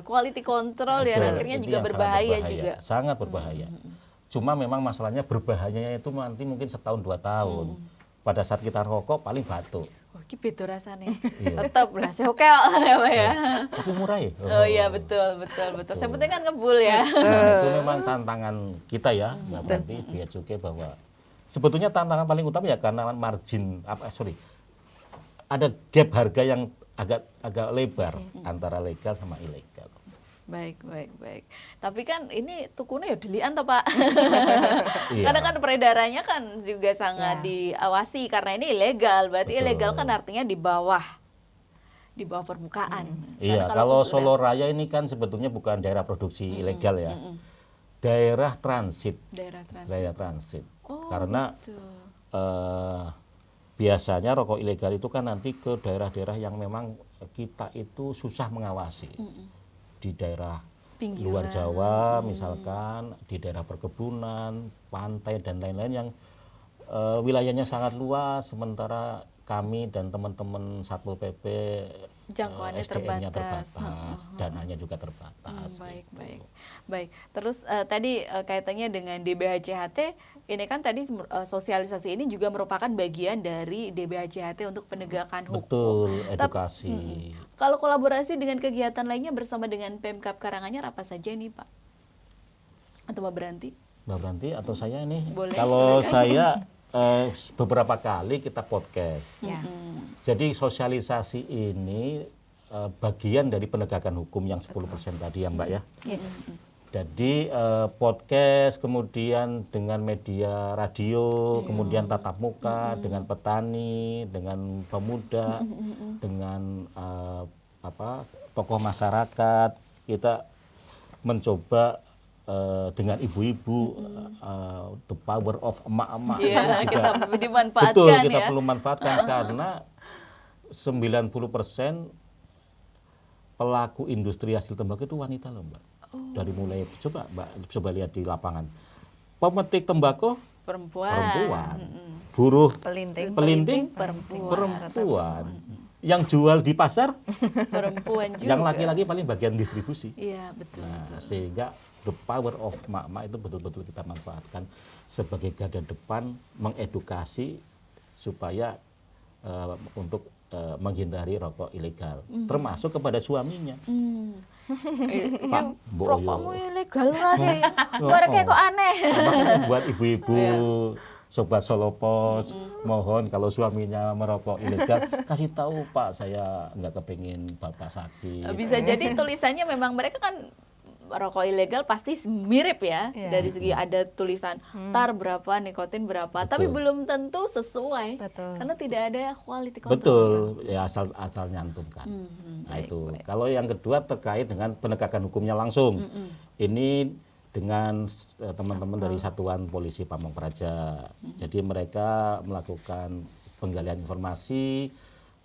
quality control ya, akhirnya juga berbahaya juga. Sangat berbahaya. Cuma memang masalahnya berbahayanya itu nanti mungkin setahun 2 tahun. Pada saat kita rokok paling batuk. Oh, ini beda rasanya. Tetap lah, oke ya. Tapi murah ya. Oh iya, betul. Yang penting kan ngebul ya. Nah, itu memang tantangan kita ya, berarti Bea Cukai bahwa sebetulnya tantangan paling utama ya karena margin ada gap harga yang agak lebar antara legal sama ilegal. Baik. Tapi kan ini tukune ya delian toh Pak. Iya. Karena kan peredarannya kan juga sangat diawasi karena ini ilegal. Berarti Betul. ilegal kan artinya di bawah permukaan. Iya, kalau Solo Raya ini kan sebetulnya bukan daerah produksi ilegal ya. Daerah transit. Daerah transit. Oh, karena gitu. Biasanya rokok ilegal itu kan nanti ke daerah-daerah yang memang kita itu susah mengawasi. Di daerah Pinggiran. luar Jawa misalkan, di daerah perkebunan, pantai dan lain-lain yang wilayahnya sangat luas, sementara kami dan teman-teman Satpol PP jangkauannya SDM-nya terbatas, dananya juga terbatas. Baik. Terus tadi kaitannya dengan DBHCHT, ini kan tadi sosialisasi ini juga merupakan bagian dari DBHCHT untuk penegakan hukum. Betul, edukasi. Kalau kolaborasi dengan kegiatan lainnya bersama dengan Pemkab Karanganyar apa saja nih Pak? Atau Mbak Beranti? Mbak Beranti atau saya nih? Boleh. Kalau saya beberapa kali kita podcast. Jadi sosialisasi ini bagian dari penegakan hukum yang 10% tadi ya Mbak ya. Jadi podcast, kemudian dengan media radio, kemudian tatap muka, dengan petani, dengan pemuda, dengan tokoh masyarakat, kita mencoba dengan ibu-ibu, the power of emak-emak. Iya, kita dimanfaatkan. Betul, kita perlu manfaatkan karena 90% pelaku industri hasil tembakau itu wanita loh Mbak. Dari mulai, coba lihat di lapangan. Pemetik tembakau perempuan. Buruh pelinting perempuan. Yang jual di pasar perempuan juga. Yang laki-laki paling bagian distribusi. Iya, betul. Sehingga the power of mak-mak itu betul-betul kita manfaatkan sebagai garda depan mengedukasi supaya untuk menghindari rokok ilegal, termasuk kepada suaminya. Pak, rokokmu ilegal lagi. Mereka kok aneh. Makanya buat ibu-ibu Sobat Solo Pos, mohon kalau suaminya merokok ilegal, kasih tahu Pak, saya nggak kepingin Bapak sakit. Bisa jadi tulisannya memang mereka kan rokok ilegal pasti mirip ya, dari segi ada tulisan tar berapa, nikotin berapa, tapi belum tentu sesuai. Karena tidak ada quality control. Betul, ya asal nyantumkan. Itu. Kalau yang kedua terkait dengan penegakan hukumnya langsung. Ini dengan teman-teman dari Satuan Polisi Pamong Praja. Jadi mereka melakukan penggalian informasi,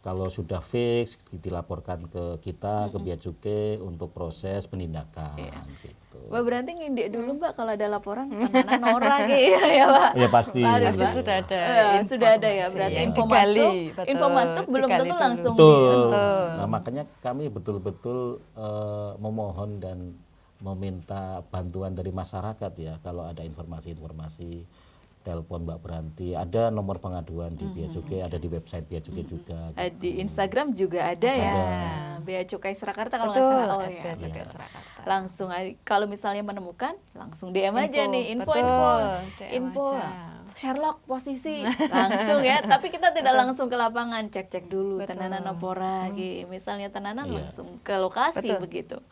kalau sudah fix dilaporkan ke kita, ke Bea Cukai untuk proses penindakan. Gitu. Mbak Beranti ngindik dulu Mbak kalau ada laporan penanganan orang ya Pak? Ya pasti. Pasti sudah ada. Sudah ada ya, berarti info masuk belum tentu langsung. Betul. Nah makanya kami betul-betul memohon dan meminta bantuan dari masyarakat ya, kalau ada informasi-informasi, telepon Mbak Beranti, ada nomor pengaduan di Bea Cukai, ada di website Bea Cukai juga. Gitu. Di Instagram juga ada ya, Bea Cukai Surakarta kalau nggak salah. Bea Cukai Surakarta. Langsung kalau misalnya menemukan, langsung DM aja nih, info Sherlock posisi langsung ya, tapi kita tidak langsung ke lapangan, cek dulu tenanan opora, misalnya tenanan langsung ke lokasi begitu.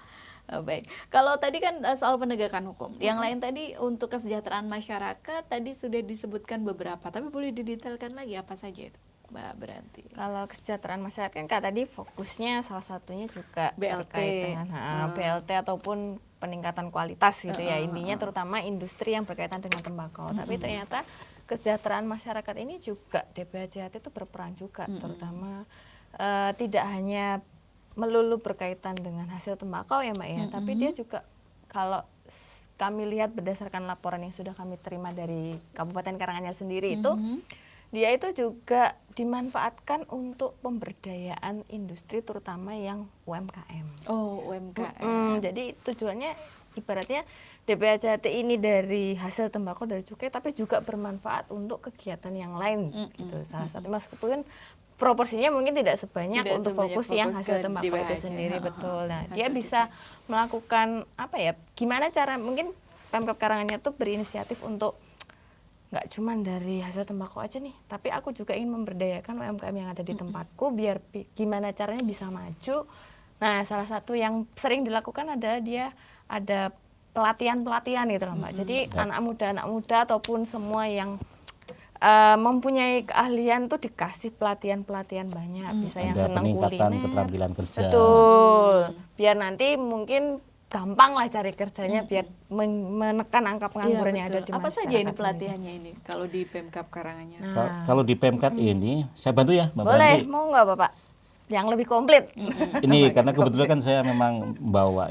Baik, kalau tadi kan soal penegakan hukum, yang lain tadi untuk kesejahteraan masyarakat tadi sudah disebutkan beberapa, tapi boleh didetailkan lagi apa saja itu, Mbak Beranti? Kalau kesejahteraan masyarakat kan tadi fokusnya salah satunya juga BLT. Terkait dengan BLT ataupun peningkatan kualitas gitu ya, intinya terutama industri yang berkaitan dengan tembakau. Tapi ternyata kesejahteraan masyarakat ini juga DBHCHT itu berperan juga, terutama tidak hanya melulu berkaitan dengan hasil tembakau ya Mbak ya, tapi dia juga kalau kami lihat berdasarkan laporan yang sudah kami terima dari Kabupaten Karanganyar sendiri itu, dia itu juga dimanfaatkan untuk pemberdayaan industri terutama yang UMKM. Oh, UMKM. Jadi tujuannya ibaratnya DBHCHT ini dari hasil tembakau dari cukai, tapi juga bermanfaat untuk kegiatan yang lain gitu. Salah satu meskipun proporsinya mungkin tidak sebanyak untuk fokus yang hasil tembakau itu sendiri, betul. Nah, dia bisa melakukan apa ya? Gimana cara mungkin Pemkab Karanganyar itu berinisiatif untuk nggak cuma dari hasil tembakau aja nih, tapi aku juga ingin memberdayakan UMKM yang ada di tempatku biar gimana caranya bisa maju. Nah, salah satu yang sering dilakukan adalah dia ada pelatihan-pelatihan gitu loh, Mbak. Jadi anak muda ataupun semua yang mempunyai keahlian tuh dikasih pelatihan-pelatihan banyak, bisa yang ada senang peningkatan kuliner. keterampilan kerja. Betul. Biar nanti mungkin gampang lah cari kerjanya, biar menekan angka pengangguran yang ada di masyarakat. Apa saja ini pelatihannya ini kalau di Pemkab Karanganyar? Kalau di Pemkab ini, saya bantu ya, Mbak Boleh, Bandi. mau nggak Bapak? Yang lebih komplit. Ini karena kebetulan kan saya memang bawa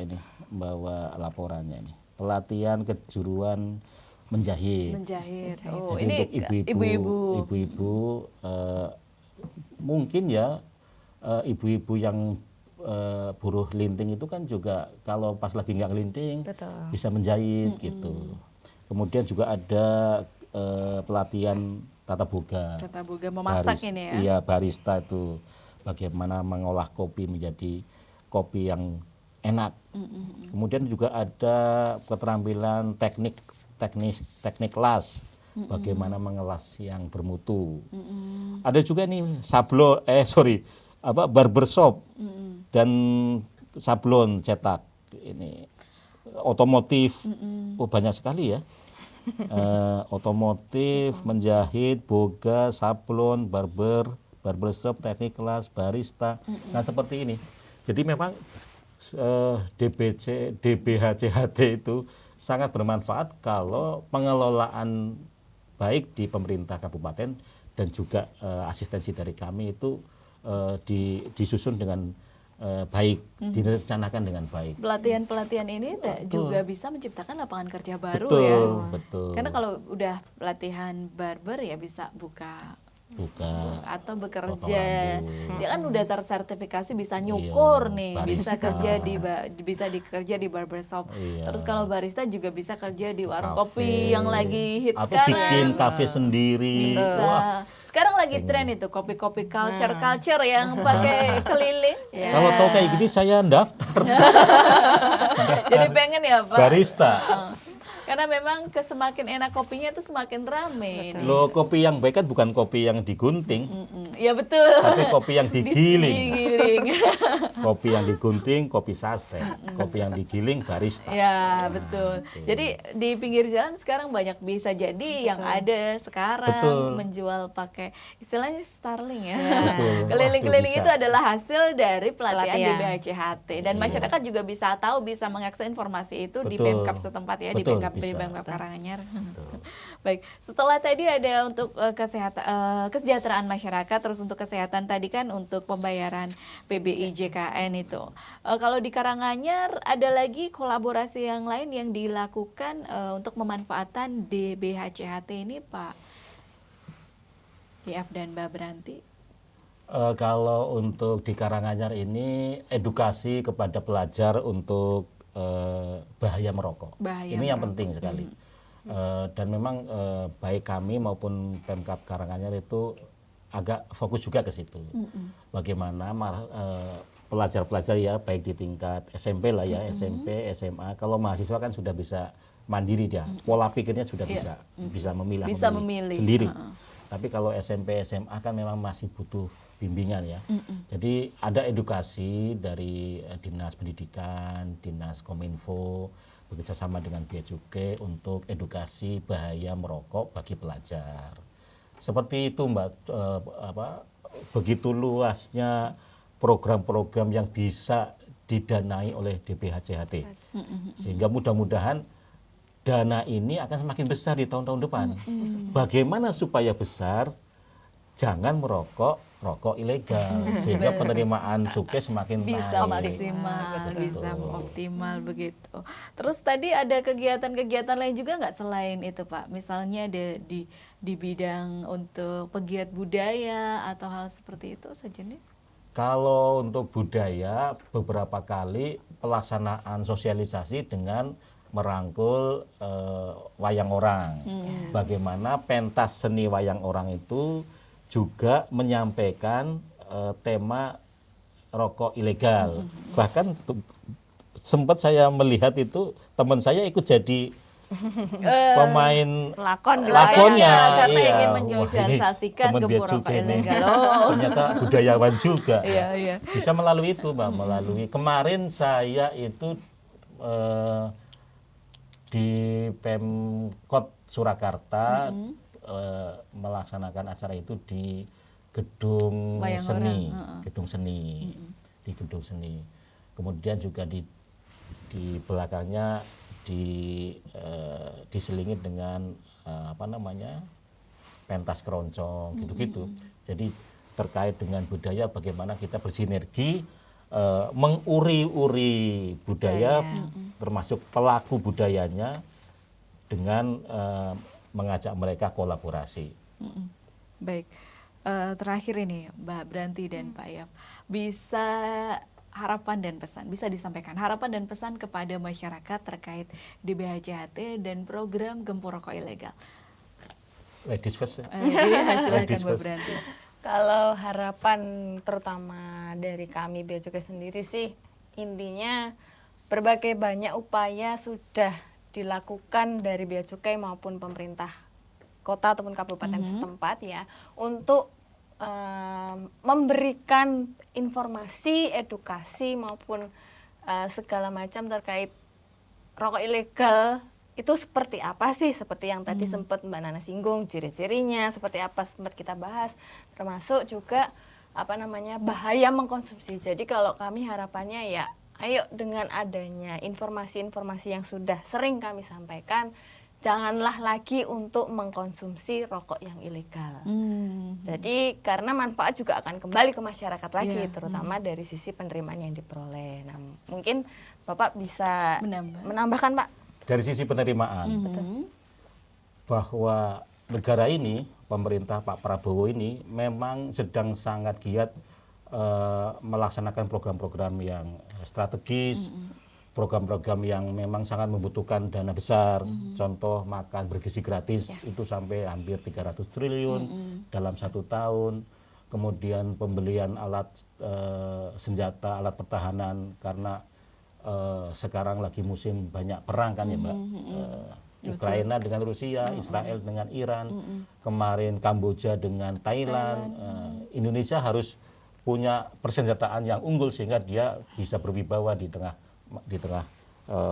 laporannya ini. Pelatihan kejuruan menjahit. Oh, Jadi ini untuk ibu-ibu mungkin ya ibu-ibu yang buruh linting itu kan juga kalau pas lagi nggak linting bisa menjahit gitu. Kemudian juga ada pelatihan tata boga. Tata boga memasak ini ya. Iya, barista itu bagaimana mengolah kopi menjadi kopi yang enak. Kemudian juga ada keterampilan teknik las, bagaimana mengelas yang bermutu. Ada juga nih barbershop dan sablon cetak ini otomotif. Oh, banyak sekali ya. Otomotif, menjahit, boga, sablon, barbershop, teknik kelas, barista. Nah, seperti ini. Jadi memang DBHCHT itu sangat bermanfaat kalau pengelolaan baik di pemerintah kabupaten dan juga asistensi dari kami itu disusun dengan baik, direncanakan dengan baik. Pelatihan-pelatihan ini juga bisa menciptakan lapangan kerja baru Betul. Karena kalau udah pelatihan barber ya bisa buka atau bekerja. Dia kan udah tersertifikasi bisa nyukur nih, barista. bisa dikerja di barbershop. Terus kalau barista juga bisa kerja di warung kopi yang lagi hits atau sekarang. bikin kafe sendiri. Bisa. Sekarang lagi tren itu kopi-kopi culture yang pakai keliling. Kalau tahu kayak gini saya daftar. Jadi pengen ya Pak. Barista. Karena memang semakin enak kopinya itu semakin rame. Loh, kopi yang baik kan bukan kopi yang digunting. Iya betul. Tapi kopi yang digiling. Digiling. Kopi yang digunting, kopi saset. Kopi yang digiling, barista. Ya, betul. Jadi di pinggir jalan sekarang banyak bisa jadi yang ada sekarang menjual pakai istilahnya Starling ya. Keliling-keliling itu adalah hasil dari pelatihan di BHCHT dan masyarakat juga bisa tahu, bisa mengakses informasi itu di Pemkab setempat ya, di Pemkab Karanganyar. Baik, setelah tadi ada untuk kesejahteraan masyarakat, terus untuk kesehatan tadi kan untuk pembayaran PBI JKN itu. Kalau di Karanganyar ada lagi kolaborasi yang lain yang dilakukan untuk pemanfaatan DBHCHT ini Pak Diaf dan Mbak Branti? Kalau untuk di Karanganyar ini edukasi kepada pelajar untuk bahaya merokok. Ini yang penting sekali. Dan memang baik kami maupun Pemkab Karanganyar itu agak fokus juga ke situ. Bagaimana pelajar-pelajar ya baik di tingkat SMP lah ya, SMP, SMA. Kalau mahasiswa kan sudah bisa mandiri dia. Pola pikirnya sudah bisa memilih sendiri. Tapi kalau SMP, SMA kan memang masih butuh bimbingan ya. Jadi ada edukasi dari Dinas Pendidikan, Dinas Kominfo, bekerjasama dengan Bea Cukai untuk edukasi bahaya merokok bagi pelajar. Seperti itu Mbak, begitu luasnya program-program yang bisa didanai oleh DBHCHT. Sehingga mudah-mudahan dana ini akan semakin besar di tahun-tahun depan. Bagaimana supaya besar? Jangan merokok rokok ilegal, sehingga penerimaan cukai semakin bisa naik. Bisa optimal begitu. Terus tadi ada kegiatan-kegiatan lain juga nggak selain itu Pak? Misalnya ada di bidang untuk pegiat budaya atau hal seperti itu sejenis? Kalau untuk budaya beberapa kali pelaksanaan sosialisasi dengan merangkul wayang orang. Bagaimana pentas seni wayang orang itu juga menyampaikan tema rokok ilegal. Bahkan sempat saya melihat itu teman saya ikut jadi pemain lakonnya karena iya. ingin menjurnalisasikan gempur rokok ilegal. Ternyata budayawan juga. Iya. Bisa melalui itu, Mbak, melalui kemarin saya itu di Pemkot Surakarta melaksanakan acara itu di gedung seni, di gedung seni. Kemudian juga di belakangnya diselingi dengan pentas keroncong gitu-gitu. Jadi terkait dengan budaya, bagaimana kita bersinergi menguri-uri budaya, termasuk pelaku budayanya, dengan mengajak mereka kolaborasi. Baik, terakhir ini Mbak Branti dan Pak Yap, bisa harapan dan pesan, bisa disampaikan harapan dan pesan kepada masyarakat terkait DBHCHT dan program gempur rokok ilegal. Ladies first. Silakan Mbak Branti. Kalau harapan terutama dari kami Bea Cukai sendiri sih, intinya berbagai banyak upaya sudah dilakukan dari Bea Cukai maupun pemerintah kota ataupun kabupaten setempat ya, untuk memberikan informasi, edukasi maupun segala macam terkait rokok ilegal itu seperti apa sih, seperti yang tadi sempat Mbak Nana singgung, ciri-cirinya seperti apa sempat kita bahas, termasuk juga bahaya mengkonsumsi. Jadi kalau kami harapannya ya, ayo dengan adanya informasi-informasi yang sudah sering kami sampaikan, janganlah lagi untuk mengkonsumsi rokok yang ilegal. Jadi karena manfaat juga akan kembali ke masyarakat lagi, terutama dari sisi penerimaan yang diperoleh. Nah, mungkin Bapak bisa menambahkan, Pak. Dari sisi penerimaan, bahwa negara ini, pemerintah Pak Prabowo ini memang sedang sangat giat melaksanakan program-program yang strategis, program-program yang memang sangat membutuhkan dana besar. Contoh makan bergizi gratis itu sampai hampir 300 triliun dalam 1 tahun. Kemudian pembelian alat senjata, alat pertahanan, karena sekarang lagi musim banyak perang kan ya Mbak. Ukraina dengan Rusia, Israel dengan Iran, kemarin Kamboja dengan Thailand. Indonesia harus punya persenjataan yang unggul sehingga dia bisa berwibawa di tengah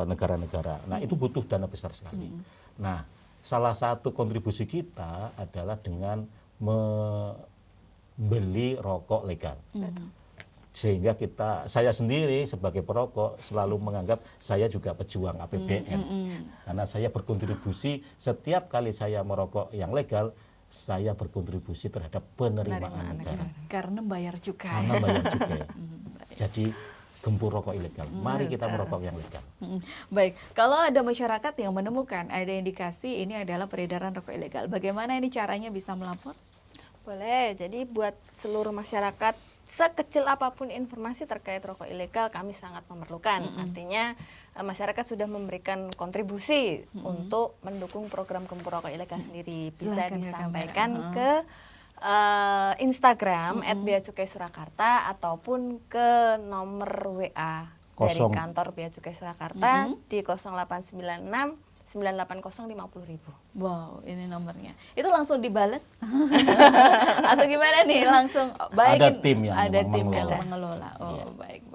negara-negara. Nah, itu butuh dana besar sekali. Nah, salah satu kontribusi kita adalah dengan membeli rokok legal. Sehingga saya sendiri sebagai perokok selalu menganggap saya juga pejuang APBN. Karena saya berkontribusi setiap kali saya merokok yang legal, saya berkontribusi terhadap penerimaan negara. Karena bayar cukai. Karena bayar cukai. Jadi gempur rokok ilegal. Mari kita merokok yang legal. Baik, kalau ada masyarakat yang menemukan ada indikasi ini adalah peredaran rokok ilegal, bagaimana ini caranya bisa melapor? Boleh, jadi buat seluruh masyarakat, sekecil apapun informasi terkait rokok ilegal kami sangat memerlukan. Artinya masyarakat sudah memberikan kontribusi untuk mendukung program gempur rokok ilegal sendiri. Bisa disampaikan ke Instagram @beacukai_surakarta ataupun ke nomor WA dari kantor Bea Cukai Surakarta di 0896 980 50.000. Wow, ini nomornya. Itu langsung dibales atau gimana nih? Langsung ada tim yang mengelola. Oh, baik.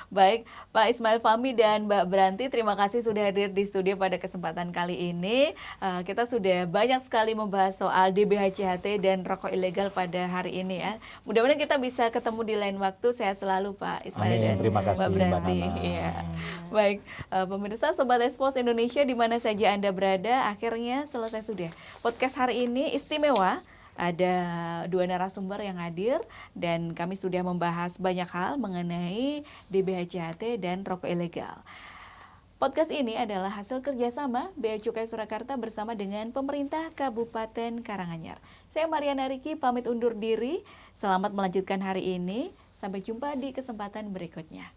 Baik, Pak Ismail Fahmi dan Mbak Branti, terima kasih sudah hadir di studio pada kesempatan kali ini. Kita sudah banyak sekali membahas soal DBHCHT dan rokok ilegal pada hari ini ya. Mudah-mudahan kita bisa ketemu di lain waktu. Sehat selalu Pak Ismail dan Mbak Branti. Iya. Baik, pemirsa Sobat Expose Indonesia di mana saja Anda berada, akhirnya selesai sudah podcast hari ini istimewa. Ada 2 narasumber yang hadir dan kami sudah membahas banyak hal mengenai DBHCHT dan rokok ilegal. Podcast ini adalah hasil kerjasama Bea Cukai Surakarta bersama dengan pemerintah Kabupaten Karanganyar. Saya Mariana Riki pamit undur diri. Selamat melanjutkan hari ini. Sampai jumpa di kesempatan berikutnya.